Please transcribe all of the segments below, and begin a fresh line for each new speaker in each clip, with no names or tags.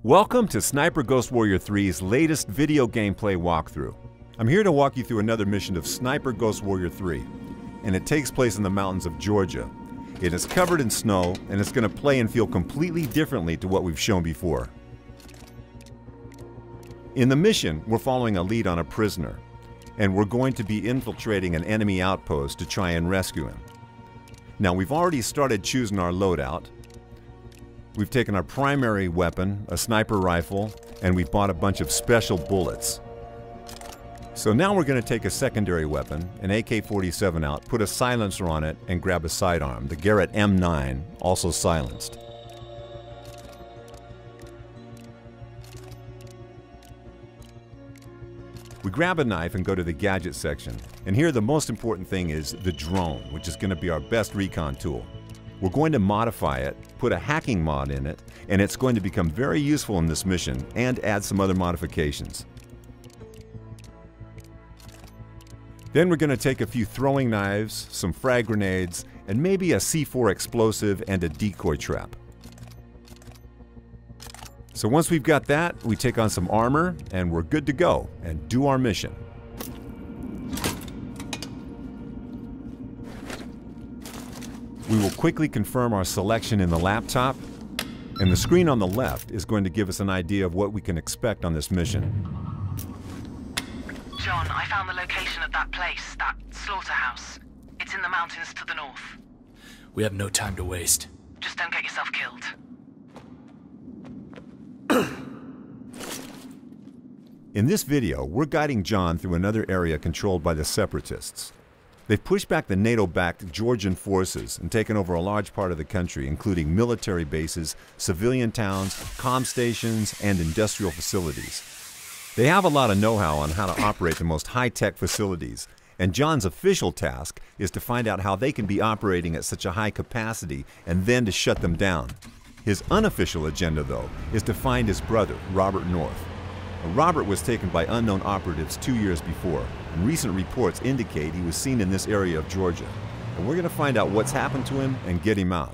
Welcome to Sniper Ghost Warrior 3's latest video gameplay walkthrough. I'm here to walk you through another mission of Sniper Ghost Warrior 3, and it takes place in the mountains of Georgia. It is covered in snow, and it's going to play and feel completely differently to what we've shown before. In the mission, we're following a lead on a prisoner, and we're going to be infiltrating an enemy outpost to try and rescue him. Now, we've already started choosing our loadout. We've taken our primary weapon, a sniper rifle, and we've bought a bunch of special bullets. So now we're going to take a secondary weapon, an AK-47 out, put a silencer on it, and grab a sidearm, the Garrett M9, also silenced. We grab a knife and go to the gadget section. And here the most important thing is the drone, which is going to be our best recon tool. We're going to modify it, put a hacking mod in it, and it's going to become very useful in this mission and add some other modifications. Then we're going to take a few throwing knives, some frag grenades, and maybe a C4 explosive and a decoy trap. So once we've got that, we take on some armor and we're good to go and do our mission. We will quickly confirm our selection in the laptop, and the screen on the left is going to give us an idea of what we can expect on this mission.
John, I found the location of that place, that Slaughterhouse. It's in the mountains to the north.
We have no time to waste.
Just don't get yourself killed.
In this video, we're guiding John through another area controlled by the Separatists. They've pushed back the NATO-backed Georgian forces and taken over a large part of the country, including military bases, civilian towns, comm stations, and industrial facilities. They have a lot of know-how on how to operate the most high-tech facilities, and John's official task is to find out how they can be operating at such a high capacity and then to shut them down. His unofficial agenda, though, is to find his brother, Robert North. Robert was taken by unknown operatives 2 years before, and recent reports indicate he was seen in this area of Georgia. And we're going to find out what's happened to him and get him out.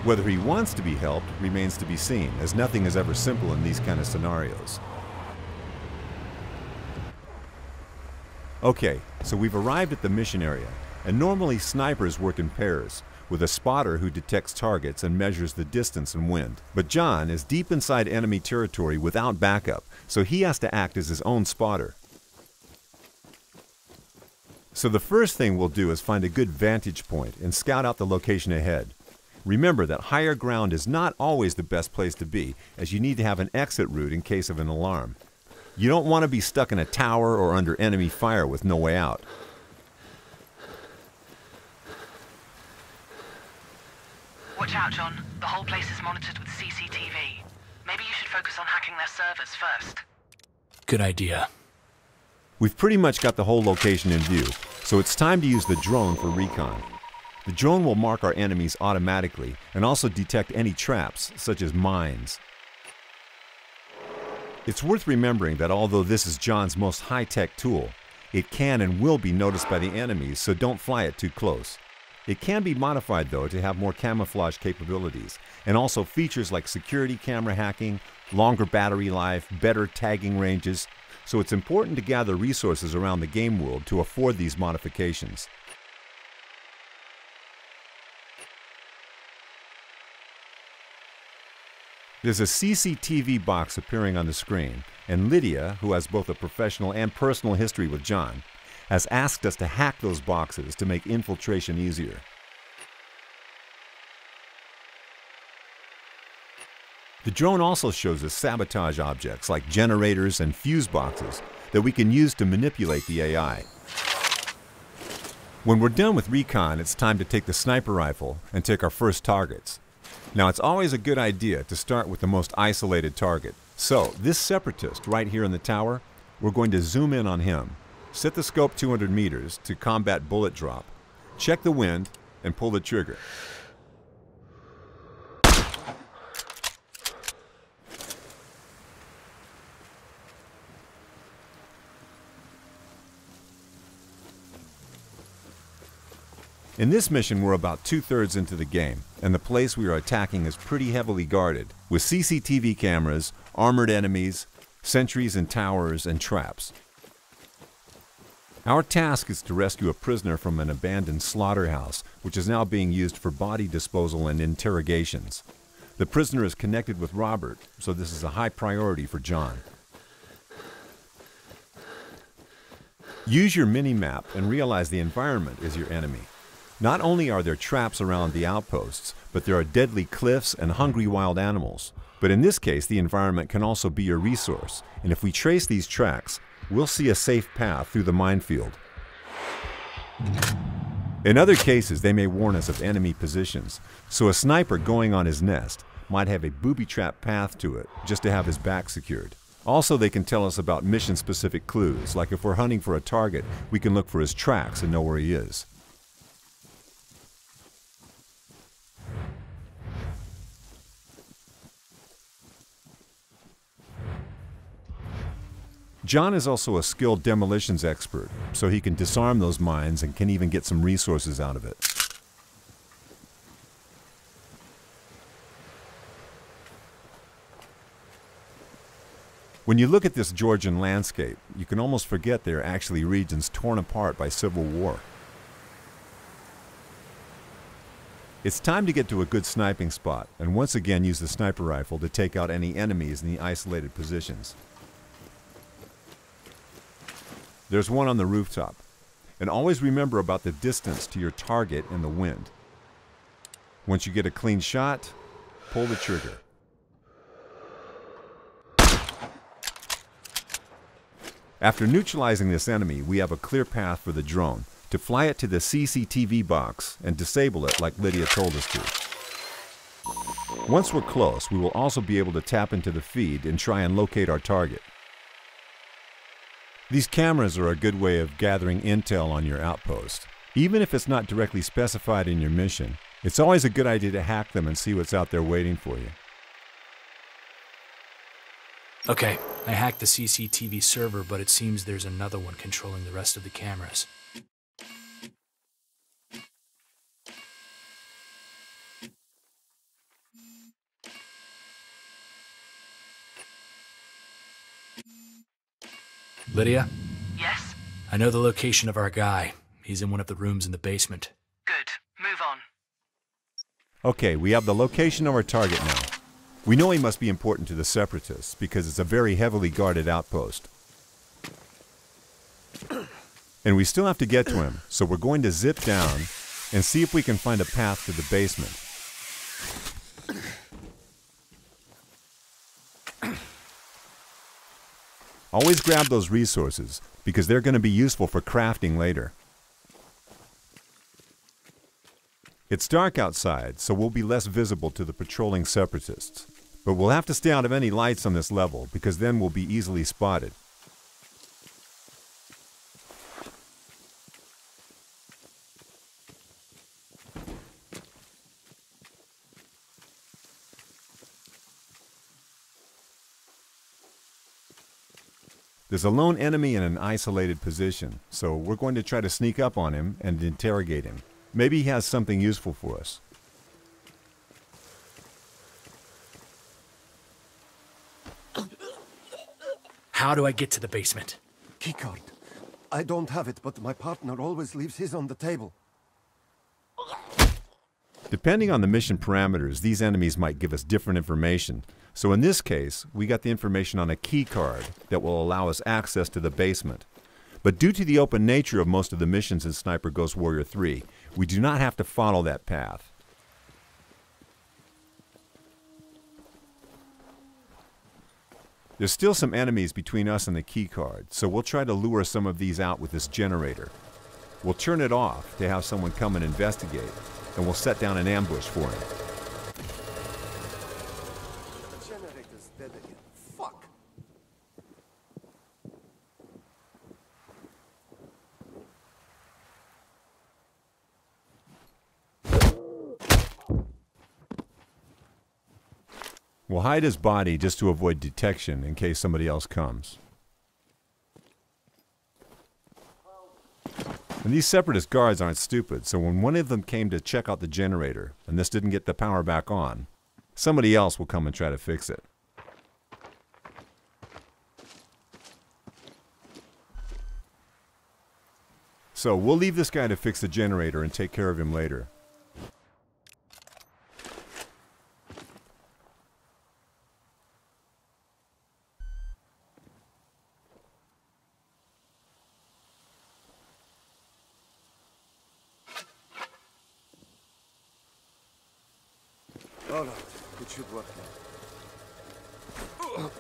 Whether he wants to be helped remains to be seen, as nothing is ever simple in these kind of scenarios. Okay, so we've arrived at the mission area, and normally snipers work in pairs, with a spotter who detects targets and measures the distance and wind. But John is deep inside enemy territory without backup, so he has to act as his own spotter. So the first thing we'll do is find a good vantage point and scout out the location ahead. Remember that higher ground is not always the best place to be, as you need to have an exit route in case of an alarm. You don't want to be stuck in a tower or under enemy fire with no way out.
Watch out, John. The whole place is monitored with CCTV. Maybe you should focus on hacking their servers first.
Good idea.
We've pretty much got the whole location in view, so it's time to use the drone for recon. The drone will mark our enemies automatically and also detect any traps, such as mines. It's worth remembering that although this is John's most high-tech tool, it can and will be noticed by the enemies, so don't fly it too close. It can be modified, though, to have more camouflage capabilities, and also features like security camera hacking, longer battery life, better tagging ranges, so it's important to gather resources around the game world to afford these modifications. There's a CCTV box appearing on the screen, and Lydia, who has both a professional and personal history with John, has asked us to hack those boxes to make infiltration easier. The drone also shows us sabotage objects like generators and fuse boxes that we can use to manipulate the AI. When we're done with recon, it's time to take the sniper rifle and take our first targets. Now, it's always a good idea to start with the most isolated target. So, this separatist right here in the tower, we're going to zoom in on him. Set the scope 200 meters to combat bullet drop. Check the wind and pull the trigger. In this mission, we're about 2/3 into the game, and the place we are attacking is pretty heavily guarded, with CCTV cameras, armored enemies, sentries and towers, and traps. Our task is to rescue a prisoner from an abandoned slaughterhouse, which is now being used for body disposal and interrogations. The prisoner is connected with Robert, so this is a high priority for John. Use your mini-map and realize the environment is your enemy. Not only are there traps around the outposts, but there are deadly cliffs and hungry wild animals. But in this case, the environment can also be your resource, and if we trace these tracks, we'll see a safe path through the minefield. In other cases, they may warn us of enemy positions, so a sniper going on his nest might have a booby-trap path to it just to have his back secured. Also, they can tell us about mission-specific clues, like if we're hunting for a target, we can look for his tracks and know where he is. John is also a skilled demolitions expert, so he can disarm those mines and can even get some resources out of it. When you look at this Georgian landscape, you can almost forget they are actually regions torn apart by civil war. It's time to get to a good sniping spot and once again use the sniper rifle to take out any enemies in the isolated positions. There's one on the rooftop. And always remember about the distance to your target and the wind. Once you get a clean shot, pull the trigger. After neutralizing this enemy, we have a clear path for the drone to fly it to the CCTV box and disable it like Lydia told us to. Once we're close, we will also be able to tap into the feed and try and locate our target. These cameras are a good way of gathering intel on your outpost. Even if it's not directly specified in your mission, it's always a good idea to hack them and see what's out there waiting for you.
Okay, I hacked the CCTV server, but it seems there's another one controlling the rest of the cameras. Lydia?
Yes?
I know the location of our guy. He's in one of the rooms in the basement.
Good. Move on.
Okay, we have the location of our target now. We know he must be important to the Separatists because it's a very heavily guarded outpost. And we still have to get to him, so we're going to zip down and see if we can find a path to the basement. Always grab those resources, because they're going to be useful for crafting later. It's dark outside, so we'll be less visible to the patrolling Separatists. But we'll have to stay out of any lights on this level, because then we'll be easily spotted. There's a lone enemy in an isolated position, so we're going to try to sneak up on him and interrogate him. Maybe he has something useful for us.
How do I get to the basement?
Keycard. I don't have it, but my partner always leaves his on the table.
Depending on the mission parameters, these enemies might give us different information. So in this case, we got the information on a key card that will allow us access to the basement. But due to the open nature of most of the missions in Sniper Ghost Warrior 3, we do not have to follow that path. There's still some enemies between us and the key card, so we'll try to lure some of these out with this generator. We'll turn it off to have someone come and investigate, and we'll set down an ambush for him.
The generator's dead again. Fuck!
We'll hide his body just to avoid detection in case somebody else comes. And these Separatist guards aren't stupid, so when one of them came to check out the generator, and this didn't get the power back on, somebody else will come and try to fix it. So we'll leave this guy to fix the generator and take care of him later.
All right, it should work now.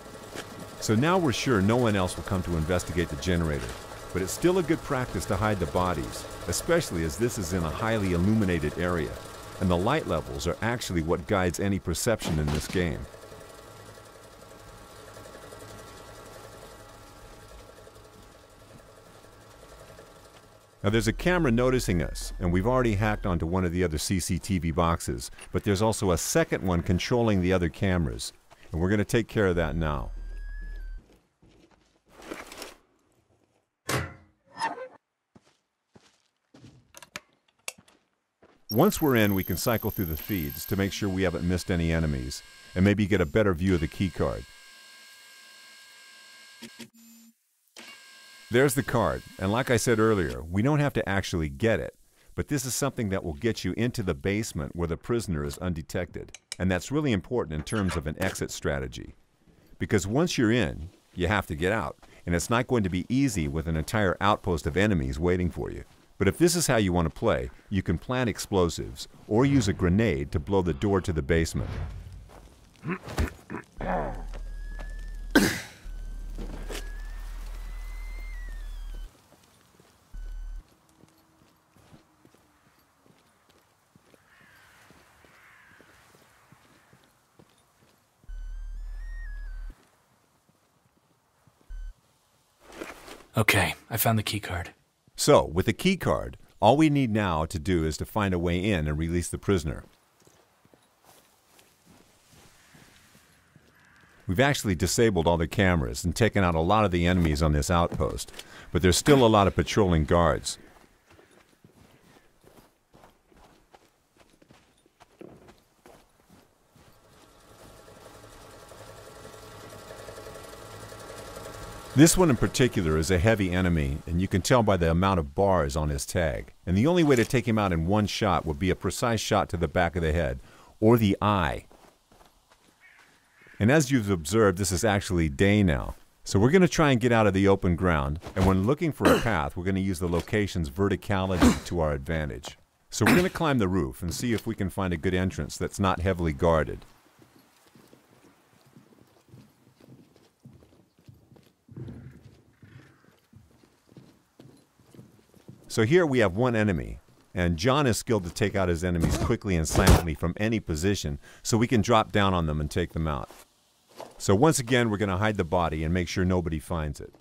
So now we're sure no one else will come to investigate the generator, but it's still a good practice to hide the bodies, especially as this is in a highly illuminated area, and the light levels are actually what guides any perception in this game. Now there's a camera noticing us, and we've already hacked onto one of the other CCTV boxes, but there's also a second one controlling the other cameras, and we're going to take care of that now. Once we're in, we can cycle through the feeds to make sure we haven't missed any enemies, and maybe get a better view of the keycard. There's the card, and like I said earlier, we don't have to actually get it, but this is something that will get you into the basement where the prisoner is undetected, and that's really important in terms of an exit strategy. Because once you're in, you have to get out, and it's not going to be easy with an entire outpost of enemies waiting for you. But if this is how you want to play, you can plant explosives, or use a grenade to blow the door to the basement.
Okay, I found the keycard.
So, with the key card, all we need now to do is to find a way in and release the prisoner. We've actually disabled all the cameras and taken out a lot of the enemies on this outpost, but there's still a lot of patrolling guards. This one in particular is a heavy enemy, and you can tell by the amount of bars on his tag. And the only way to take him out in one shot would be a precise shot to the back of the head, or the eye. And as you've observed, this is actually day now. So we're going to try and get out of the open ground, and when looking for a path, we're going to use the location's verticality to our advantage. So we're going to climb the roof and see if we can find a good entrance that's not heavily guarded. So here we have one enemy, and John is skilled to take out his enemies quickly and silently from any position, so we can drop down on them and take them out. So once again, we're going to hide the body and make sure nobody finds it.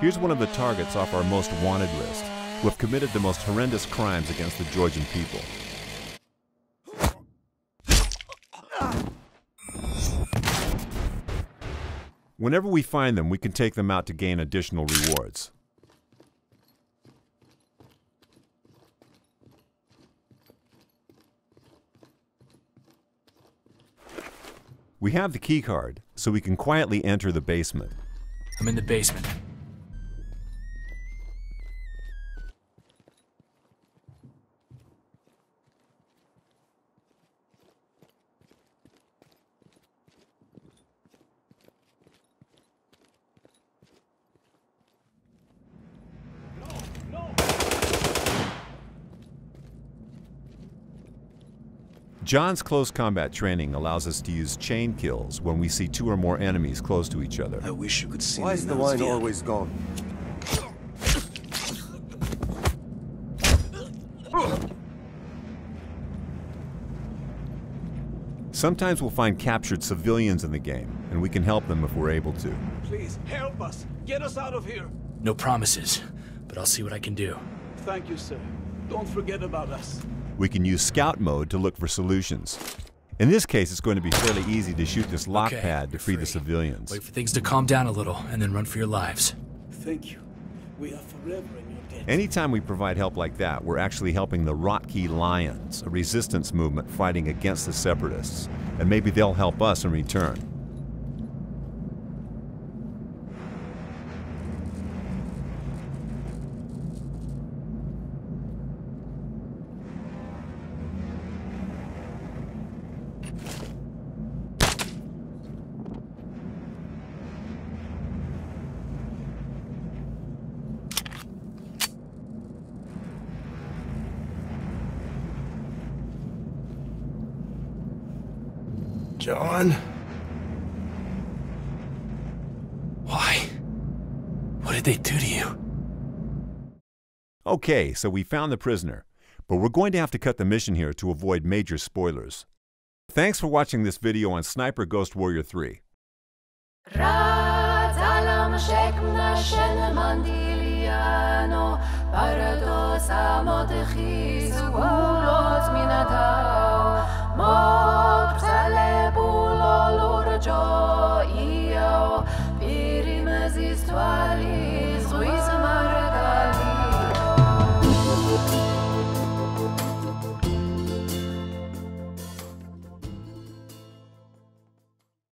Here's one of the targets off our most wanted list, who have committed the most horrendous crimes against the Georgian people. Whenever we find them, we can take them out to gain additional rewards. We have the key card, so we can quietly enter the basement.
I'm in the basement.
John's close combat training allows us to use chain kills when we see two or more enemies close to each other.
I wish you could see me.
Why is the wine always gone?
Sometimes we'll find captured civilians in the game, and we can help them if we're able to.
Please, help us. Get us out of here.
No promises, but I'll see what I can do.
Thank you, sir. Don't forget about us.
We can use scout mode to look for solutions. In this case, it's going to be fairly easy to shoot this lock
Okay,
pad to
you're
free the
free.
civilians.
Wait for things to calm down a little, and then run for your lives.
Thank you. We are forever in your debt.
Anytime we provide help like that, we're actually helping the Rotkey Lions, a resistance movement fighting against the Separatists. And maybe they'll help us in return.
John? Why? What did they do to you?
Okay, so we found the prisoner, but we're going to have to cut the mission here to avoid major spoilers. Thanks for watching this video on Sniper Ghost Warrior 3.
مبتل بولا لور